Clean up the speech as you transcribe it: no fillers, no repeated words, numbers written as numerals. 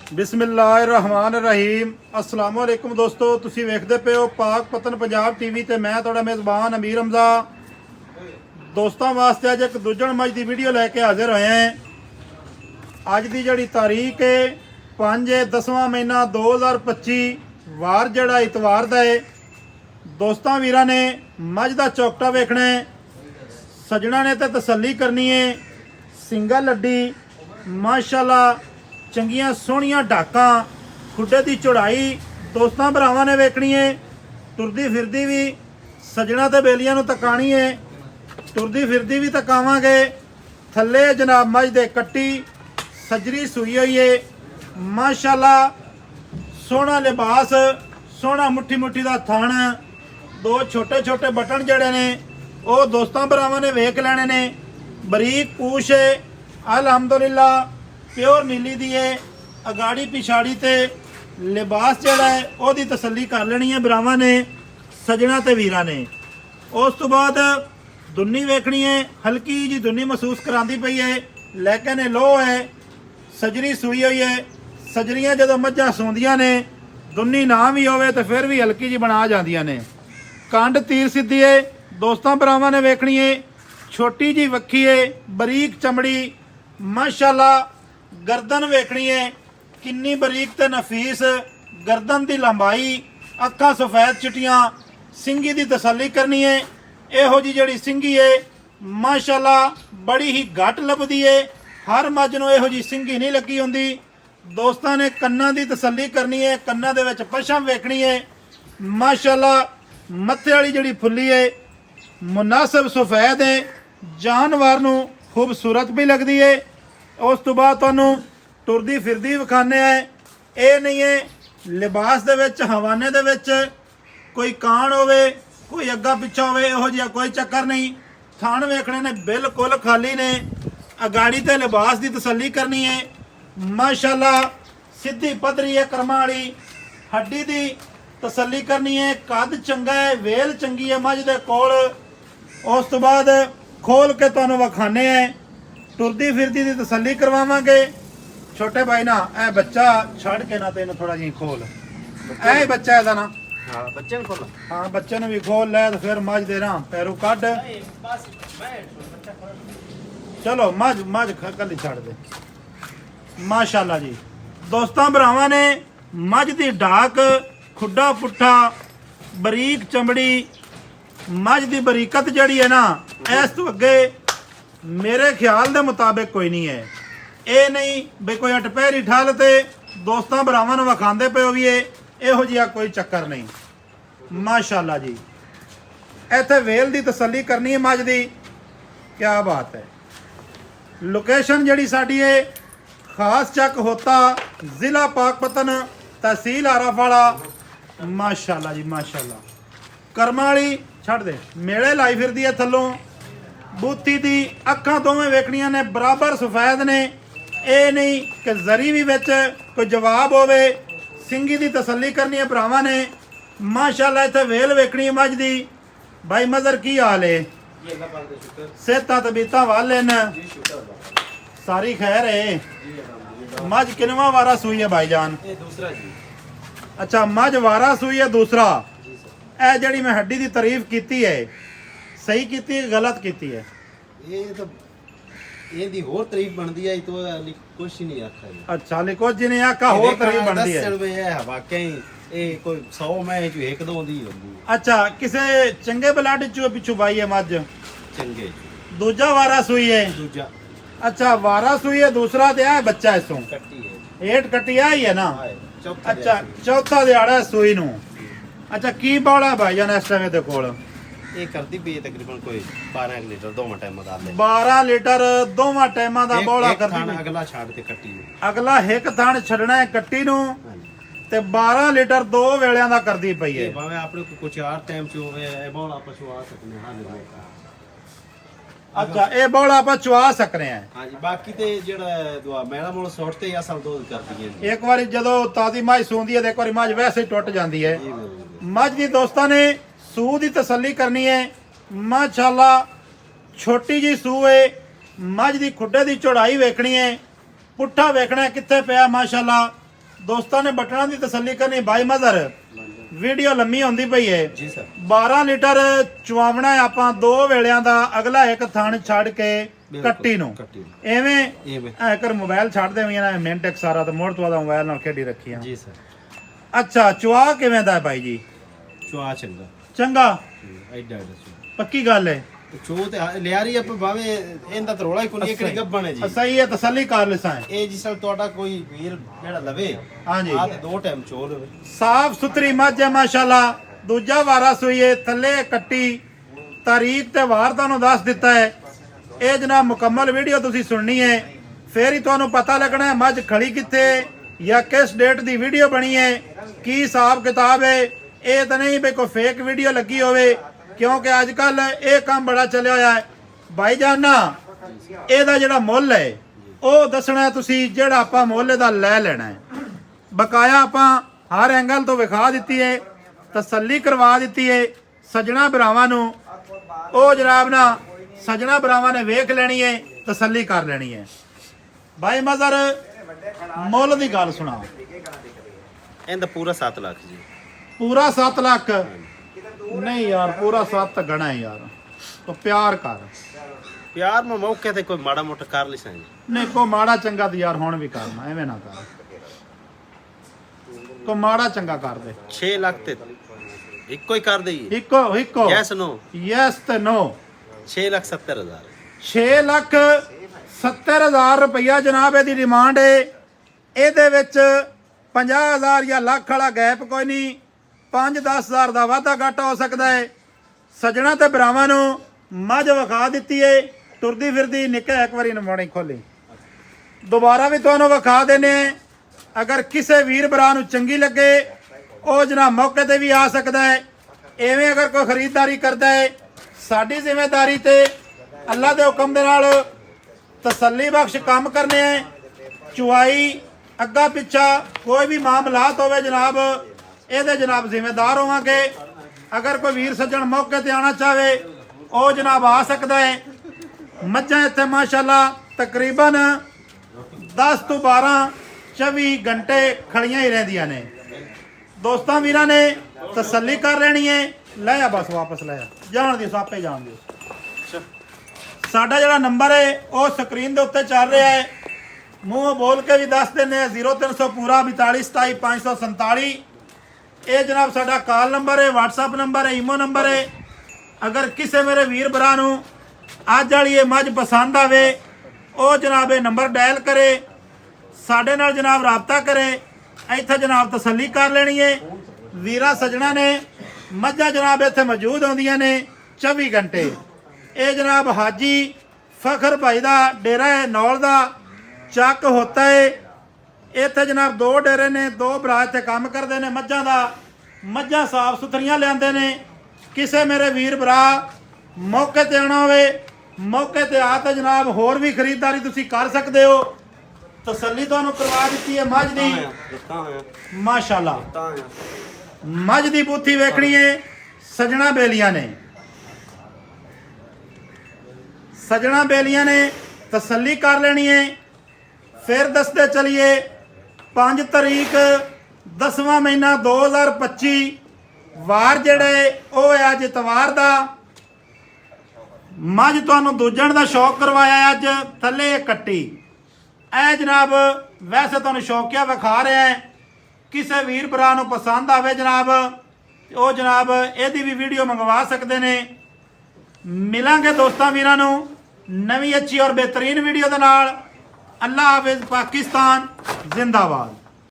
बिस्मिल्लाहिर्रहमानिर्रहीम अस्सलाम वालेकुम दोस्तों, तुसी वेखदे पे हो पाक पतन पंजाब टीवी ते मैं तुहाडा मेज़बान अमीर हमजा। दोस्तों वास्ते अज एक दुजण मज की वीडियो लैके हाजिर होए हैं। अज की जिहड़ी तारीख है 5/10वां महीना 2025 वार जिहड़ा इतवार दा है। दोस्तों वीरां ने मझ दा चौकटा वेखना है, सजना ने तो तसल्ली करनी है। सिंगा लड्डी माशाल्लाह चंगियां सोहणियां डाकां, खुडे की चौड़ाई दोस्तों भरावां ने वेखनी है। टुरदी फिरदी भी सजना ते बेलियां नूं तकानी है, टुरदी फिरदी भी तकावांगे। थल्ले जनाब मझ दे कट्टी सजरी सूई हुई है माशाल्लाह, सोहना लिबास, सोहना मुट्ठी मुट्ठी दा थण, दो छोटे छोटे बटन जड़े ने वो दोस्तों भरावां ने वेख लेने ने। बरीक पूछ है अलहमदुलिल्लाह, प्योर नीली दी है। अगाड़ी पिछाड़ी ते लिबास जड़ा है ओदी तसल्ली कर लेनी है भरावां ने, सजना ते वीरां ने। उस तो बाद दुन्नी वेखनी है, हल्की जी दुन्नी महसूस करांदी पई है, लेकिन लो है, सजरी सूई हुई है। सजरियां जदों मझां सूंदियां ने दुन्नी ना भी होवे तो फिर भी हल्की जी बना जांदियां ने। कंड तीर सिद्धी है दोस्तों भरावां ने वेखनी है। छोटी जी वक्खी है, बरीक चमड़ी माशाल्लाह। गर्दन वेखनी है किन्नी बरीक ते नफीस, गर्दन की लंबाई, अखां सफेद चिट्टियां। सिंगी की तसल्ली करनी है। इहो जी जिहड़ी सिंगी है माशाल्लाह बड़ी ही घट लभदी है, हर मझ नूं इहो जी सिंगी नहीं लगी हुंदी। दोस्तां ने कन्नां की तसल्ली करनी है, कन्नां दे विच पछम वेखनी है माशाल्लाह। मत्थे वाली जिहड़ी फुल्ली है मुनासिब सफेद है, जानवर नूं खूबसूरत भी लगती है। उस तो बाद तुहानूं टुरदी फिरदी विखाने है। ये नहीं है लिबास दे विच हवाने दे विच कोई कान होवे, कोई अग्गा पिछा होवे, इहो जिहा कोई चक्कर नहीं। थान वेखने ने बिल्कुल खाली ने। अगाड़ी ते लिबास की तसल्ली करनी है माशाल्लाह। सीधी पधरी है कर्मां वाली, हड्डी की तसल्ली करनी है। कद चंगा है, वेल चंगी है मझ दे कोल। उस तो बाद खोल के तुहानूं विखाने है, टुरदी फिरदी की तसल्ली करवावांगे। छोटे भाई ना ए बच्चा छड़ के ना तेन थोड़ा जी खोल, ए बच्चा है ना। हाँ बच्चे ने खोला, हाँ बच्चे ने भी खोल ले तो फिर मझ दे रहा पैरों कड। चलो मझ मझ कली छड़ दे माशाल्लाह जी। दोस्तों भरावां ने मझ की डाक, खुडा पुट्ठा, बरीक चमड़ी, मझ की बरीकत जड़ी है ना, इस तो अगे मेरे ख्याल के मुताबिक कोई नहीं है। ये नहीं भी कोई अटपहरी ठल ते दोस्तों भरावां नूं विखांदे पे होवीए, इहो जिहा कोई चक्कर नहीं माशाल्लाह जी। इत्थे वेल की तसल्ली करनी है मझ दी, क्या बात है। लोकेशन जड़ी साडी है खास चक होता, जिला पाकपतन, तहसील आराफाड़ा माशाल्लाह जी माशाल्लाह। कर्मां वाली छड़ दे मेले लाई फिरदी है थल्लों। बूथी दी अखां दोवें वेखणियां ने बराबर सफेद ने। ये नहीं कि जरी भी विच कोई जवाब होवे। सिंगी की तसल्ली करनी है भरावां ने माशाल्लाह। इत्थे वेल वेखनी है मझ दी। भाई मजर की हाल है? सेहतां तबीयतां वाले न सारी खैर है। मझ किनवा वारा सूई है भाईजान? दूसरा जी। अच्छा मझ वारा सूई है दूसरा। ए जड़ी मैं हड्डी की तारीफ की है, सही की गलत की है? ये तो ਇਹਦੀ ਹੋਰ ਤਾਰੀਫ ਬਣਦੀ ਹੈ, तो ਕੁਝ ਨਹੀਂ ਆਖਾ ਜੀ। अच्छा लिखो जिन्हें आखा होर तारीफ बनती है। 10 ਰੁਪਏ ਹੈ ਵਾਕਈ, ਇਹ ਕੋਈ 100 ਮੈਂ ਚ ਇੱਕ ਦੋ ਦੀ ਹੁੰਦੀ ਹੈ। अच्छा किसे चंगे बलाड चो पिछू भाई है मझ? ਚੰਗੇ दूजा वारा सूई है। ਦੂਜਾ अच्छा वारा सूई है दूसरा ते है बच्चा इसों ਕੱਟੀ ਹੈ, हेठ कट्टी आई है ना। ਚੌਥਾ अच्छा चौथा दिहाड़ा सूई नू। अच्छा की बौला है भाईजान इस टाइम दे कोल? ਇਹ ਕਰਦੀ ਵੀ ਤਕਰੀਬਨ ਕੋਈ 12 ਲੀਟਰ ਦੋਵਾਂ ਟਾਈਮਾਂ ਦਾ ਲੈ। 12 ਲੀटर दोवां टाइमां दा बौला करदी ਖਾਣਾ पई। ਅਗਲਾ ਛੱਡ ਤੇ ਕੱਟੀ ਨੂੰ। अगला हिक थान छड़ना है कट्टी नू ਹਾਂਜੀ ते 12 लीटर दो वेलियां दा करदी पई है। ਇਹ ਭਾਵੇਂ ਆਪਣੇ ਕੋ ਕੁਝ ਆਰ ਟਾਈਮ ਚ ਹੋਵੇ, ਇਹ ਬੋਲਾ ਪਸ਼ੂ ਆ ਸਕਨੇ ਹਾਂ ਜੀ। अच्छा ये बौला आप चुआ सकने हैं। ਹਾਂਜੀ ਬਾਕੀ ਤੇ ਜਿਹੜਾ ਦੁਆ ਮੈਲਾ ਮੋਲ ਸੌਟ ਤੇ ਅਸਲ ਦੋ ਕਰਦੀ ਹੈ। एक बारी जदों ताजी मझ सूंदी है तो एक बारी मझ वैसे ही टुट जाती है। ਇਹ ਮਿਲ मझ की दोस्तों ने सूह की तसल्ली करनी है माशाल्लाह। छोटी जी सूह है, मझ की खुडे की चौड़ाई वेखनी है, पुट्ठा वेखना कित्थे पिया माशाल्लाह। ਦੋਸਤਾਂ ਨੇ ਬਟਨਾਂ ਦੀ ਤਸੱਲੀ ਕਰਨੀ। ਬਾਈ ਮਜ਼ਰ ਵੀਡੀਓ ਲੰਮੀ ਹੁੰਦੀ ਪਈ ਹੈ ਜੀ ਸਰ 12 ਲੀਟਰ ਚੁਆਵਣਾ ਆਪਾਂ 2 ਵੇਲਿਆਂ ਦਾ ਅਗਲਾ ਇੱਕ ਥਣ ਛੱਡ ਕੇ ਕੱਟੀ ਨੂੰ ਐਵੇਂ ਐ ਕਰ ਮੋਬਾਈਲ ਛੱਡ ਦੇਵੀਂ ਨਾ ਮਿੰਟ ਇੱਕ ਸਾਰਾ ਤੇ ਮੋੜ ਤੋਂ ਦਾ ਮੋਬਾਈਲ ਨਾਲ ਖੇਡੀ ਰੱਖੀਆਂ ਜੀ ਸਰ। ਅੱਛਾ ਚੁਆ ਕਿਵੇਂ ਦਾ ਹੈ ਬਾਈ ਜੀ? ਚੁਆ ਚੰਗਾ ਚੰਗਾ ਐਡਾ ਐਡਾ ਪੱਕੀ ਗੱਲ ਹੈ। ਚੋ ਤੇ ਲਿਆ ਰਹੀ ਆਪਾਂ ਭਾਵੇਂ ਇਹਦਾ ਤਰੋਲਾ ਹੀ ਕੋਈ ਇੱਕ ਗੱਬਣ ਹੈ ਜੀ। ਸਹੀ ਹੈ ਤਸੱਲੀ ਕਰ ਲਿਸਾਂ ਇਹ ਜੀ ਸਰ ਤੁਹਾਡਾ ਕੋਈ ਵੀਰ ਜਿਹੜਾ ਲਵੇ ਹਾਂਜੀ ਆ ਤੇ 2 ਟਾਈਮ ਚੋ ਲਵੇ। ਸਾਫ ਸੁਥਰੀ ਮੱਝ ਹੈ ਮਾਸ਼ਾਅੱਲਾ। ਦੂਜਾ ਵਾਰਾ ਸੂਈਏ ਥੱਲੇ ਕੱਟੀ ਤਾਰੀਖ ਤੇ ਵਾਰ ਤੁਹਾਨੂੰ ਦੱਸ ਦਿੱਤਾ ਹੈ। ਇਹ ਜਨਾਬ ਮੁਕੰਮਲ ਵੀਡੀਓ ਤੁਸੀਂ ਸੁਣਨੀ ਹੈ ਫੇਰ ਹੀ ਤੁਹਾਨੂੰ ਪਤਾ ਲੱਗਣਾ ਹੈ ਮੱਝ ਖੜੀ ਕਿੱਥੇ ਜਾਂ ਕਿਸ ਡੇਟ ਦੀ ਵੀਡੀਓ ਬਣੀ ਹੈ ਕੀ ਹਿਸਾਬ ਕਿਤਾਬ ਹੈ। ਇਹ ਤਾਂ ਨਹੀਂ ਵੀ ਕੋਈ ਫੇਕ ਵੀਡੀਓ ਲੱਗੀ ਹੋਵੇ ਕਿਉਂਕਿ ਅੱਜ ਕੱਲ ਇਹ ਕੰਮ ਬੜਾ ਚੱਲਿਆ ਹੋਇਆ ਹੈ। ਭਾਈ ਜਾਨਾ ਇਹਦਾ ਜਿਹੜਾ ਮੁੱਲ ਹੈ ਉਹ ਦੱਸਣਾ ਤੁਸੀਂ ਜਿਹੜਾ ਆਪਾਂ ਮੁੱਲ ਇਹਦਾ ਲੈ ਲੈਣਾ ਹੈ। ਬਕਾਇਆ ਆਪਾਂ ਹਰ ਐਂਗਲ ਤੋਂ ਵਿਖਾ ਦਿੱਤੀ ਹੈ ਤਸੱਲੀ ਕਰਵਾ ਦਿੱਤੀ ਹੈ ਸੱਜਣਾ ਭਰਾਵਾਂ ਨੂੰ। ਉਹ ਜਨਾਬ ਨਾ ਸੱਜਣਾ ਭਰਾਵਾਂ ਨੇ ਵੇਖ ਲੈਣੀ ਹੈ ਤਸੱਲੀ ਕਰ ਲੈਣੀ ਹੈ। ਭਾਈ ਮਜ਼ਰ ਮੁੱਲ ਦੀ ਗੱਲ ਸੁਣਾ। ਇਹਦਾ ਪੂਰਾ 7 ਲੱਖ ਜੀ। ਪੂਰਾ 7 ਲੱਖ ਨਹੀਂ ਯਾਰ ਪੂਰਾ 7 ਗਣਾ ਹੈ ਯਾਰ ਤੋ ਪਿਆਰ ਕਰ। ਪਿਆਰ ਮੈਂ ਮੌਕੇ ਤੇ ਕੋਈ ਮਾੜਾ ਮੋਟਾ ਕਰ ਲਿਸਾਂ ਜੀ। ਨਹੀਂ ਕੋ ਮਾੜਾ ਚੰਗਾ ਤੇ ਯਾਰ ਹੁਣ ਵੀ ਕਰਨਾ ਐਵੇਂ ਨਾ ਕਰ ਕੋ ਮਾੜਾ ਚੰਗਾ ਕਰ ਦੇ। 6 ਲੱਖ ਤੇ ਇੱਕੋ ਹੀ ਕਰ ਦੇਈ। ਇੱਕੋ ਯੈਸ ਨੋ ਯੈਸ ਤੇ ਨੋ 6,70,000 6,70,000 ਰੁਪਇਆ ਜਨਾਬ ਇਹਦੀ ਡਿਮਾਂਡ ਹੈ। ਇਹਦੇ ਵਿੱਚ 50,000 ਜਾਂ ਲੱਖ ਵਾਲਾ ਗੈਪ ਕੋਈ ਨਹੀਂ 5-10 ਹਜ਼ਾਰ ਦਾ ਵਾਧਾ ਘਾਟਾ ਹੋ ਸਕਦਾ ਹੈ। ਸੱਜਣਾ ਤੇ ਭਰਾਵਾਂ ਨੂੰ ਮੱਝ ਵਿਖਾ ਦਿੱਤੀ ਏ ਟੁਰਦੀ ਫਿਰਦੀ ਨਿੱਕਾ ਇੱਕ ਵਾਰੀ ਨਮਾਣੀ ਖੋਲੀ ਦੁਬਾਰਾ ਵੀ ਤੁਹਾਨੂੰ ਵਿਖਾ ਦੇਣੇ। ਅਗਰ ਕਿਸੇ ਵੀਰ ਭਰਾ ਨੂੰ ਚੰਗੀ ਲੱਗੇ ਉਹ ਜਨਾਬ ਮੌਕੇ ਤੇ ਵੀ ਆ ਸਕਦਾ ਹੈ। ਐਵੇਂ ਅਗਰ ਕੋਈ ਖਰੀਦਦਾਰੀ ਕਰਦਾ ਹੈ ਸਾਡੀ ਜ਼ਿੰਮੇਵਾਰੀ ਤੇ ਅੱਲਾ ਦੇ ਹੁਕਮ ਦੇ ਨਾਲ ਤਸੱਲੀ ਬਖਸ਼ ਕੰਮ ਕਰਨੇ ਹੈ। ਚੁਆਈ ਅੱਗਾ ਪਿੱਛਾ ਕੋਈ ਵੀ ਮਾਮਲਾਤ ਹੋਵੇ ਜਨਾਬ ਇਹਦੇ ਜਨਾਬ ਜ਼ਿੰਮੇਦਾਰ ਹੋਵਾਂਗੇ। ਅਗਰ ਕੋਈ ਵੀਰ ਸੱਜਣ ਮੌਕੇ ਤੇ ਆਣਾ ਚਾਹਵੇ ਉਹ ਜਨਾਬ ਆ ਸਕਦਾ ਹੈ। ਮੱਝਾਂ ਇੱਥੇ ਮਾਸ਼ਾਅੱਲਾ ਤਕਰੀਬਨ 10 ਤੋਂ 12-24 ਘੰਟੇ ਖੜੀਆਂ ਹੀ ਰਹਿੰਦੀਆਂ ਨੇ। ਦੋਸਤਾਂ ਵੀਰਾਂ ਨੇ ਤਸੱਲੀ ਕਰ ਲੈਣੀ ਹੈ। ਲੈ ਆ ਬਸ ਵਾਪਸ ਲੈ ਆ ਜਾਣ ਦਿਓ ਸਾਪੇ ਜਾਣ ਦਿਓ। ਸਾਡਾ ਜਿਹੜਾ ਨੰਬਰ ਹੈ ਉਹ ਸਕਰੀਨ ਦੇ ਉੱਤੇ ਚੱਲ ਰਿਹਾ ਹੈ। ਮੂੰਹ ਬੋਲ ਕੇ ਵੀ ਦੱਸ ਦਿੰਦੇ ਆ 0300 ਪੂਰਾ 42 27 547। ਇਹ ਜਨਾਬ ਸਾਡਾ ਕਾਲ ਨੰਬਰ ਹੈ WhatsApp ਨੰਬਰ ਹੈ ਈਮੋ ਨੰਬਰ ਹੈ। ਅਗਰ ਕਿਸੇ ਮੇਰੇ ਵੀਰ ਭਰਾ ਨੂੰ ਅੱਜ ਵਾਲੀ ਇਹ ਮੱਝ ਪਸੰਦ ਆਵੇ ਉਹ ਜਨਾਬ ਇਹ ਨੰਬਰ ਡਾਇਲ ਕਰੇ ਸਾਡੇ ਨਾਲ ਜਨਾਬ ਰਾਬਤਾ ਕਰੇ ਇੱਥੇ ਜਨਾਬ ਤਸੱਲੀ ਕਰ ਲੈਣੀ ਹੈ। ਵੀਰਾਂ ਸੱਜਣਾ ਨੇ ਮੱਝਾਂ ਜਨਾਬ ਇੱਥੇ ਮੌਜੂਦ ਹੁੰਦੀਆਂ ਨੇ 24 ਘੰਟੇ। ਇਹ ਜਨਾਬ ਹਾਜੀ ਫਖਰ ਭਾਈ ਦਾ ਡੇਰਾ ਹੈ ਨੌਲ ਦਾ ਚੱਕ ਹੋਤਾ ਹੈ। ਇੱਥੇ ਜਨਾਬ 2 ਡੇਰੇ ਨੇ 2 ਭਰਾ ਇੱਥੇ ਕੰਮ ਕਰਦੇ ਨੇ ਮੱਝਾਂ ਦਾ। ਮੱਝਾਂ ਸਾਫ ਸੁਥਰੀਆਂ ਲਿਆਂਦੇ ਨੇ। ਕਿਸੇ ਮੇਰੇ ਵੀਰ ਭਰਾ ਮੌਕੇ ਤੇ ਆਉਣਾ ਹੋਵੇ ਮੌਕੇ ਤੇ ਆ ਤਾਂ ਜਨਾਬ ਹੋਰ ਵੀ ਖਰੀਦਦਾਰੀ ਤੁਸੀਂ ਕਰ ਸਕਦੇ ਹੋ। ਤਸੱਲੀ ਤੁਹਾਨੂੰ ਕਰਵਾ ਦਿੱਤੀ ਹੈ ਮੱਝ ਦੀ ਮਾਸ਼ਾਅੱਲਾ। ਮੱਝ ਦੀ ਬੂਥੀ ਵੇਖਣੀ ਹੈ ਸਜਣਾ ਬੇਲੀਆਂ ਨੇ। ਸਜਣਾ ਬੇਲੀਆਂ ਨੇ ਤਸੱਲੀ ਕਰ ਲੈਣੀ ਹੈ। ਫਿਰ ਦੱਸਦੇ ਚਲੀਏ 5 ਤਰੀਕ 10ਵਾਂ ਮਹੀਨਾ 2025 ਵਾਰ ਜਿਹੜੇ ਉਹ ਹੈ ਅੱਜ ਇਤਵਾਰ ਦਾ। ਮੱਝ ਤੁਹਾਨੂੰ ਦੂਜਣ ਦਾ ਸ਼ੌਕ ਕਰਵਾਇਆ ਅੱਜ ਥੱਲੇ ਕੱਟੀ। ਇਹ ਜਨਾਬ ਵੈਸੇ ਤੁਹਾਨੂੰ ਸ਼ੌਕੀਆ ਵਿਖਾ ਰਿਹਾ ਹੈ। ਕਿਸੇ ਵੀਰ ਭਰਾ ਨੂੰ ਪਸੰਦ ਆਵੇ ਜਨਾਬ ਉਹ ਜਨਾਬ ਇਹਦੀ ਵੀ ਵੀਡੀਓ ਮੰਗਵਾ ਸਕਦੇ ਨੇ। ਮਿਲਾਂਗੇ ਦੋਸਤਾਂ ਵੀਰਾਂ ਨੂੰ ਨਵੀਂ ਅੱਛੀ ਔਰ ਬਿਹਤਰੀਨ ਵੀਡੀਓ ਦੇ ਨਾਲ। ਅੱਲਾ ਹਾਫਿਜ਼। ਪਾਕਿਸਤਾਨ ਜ਼ਿੰਦਾਬਾਦ।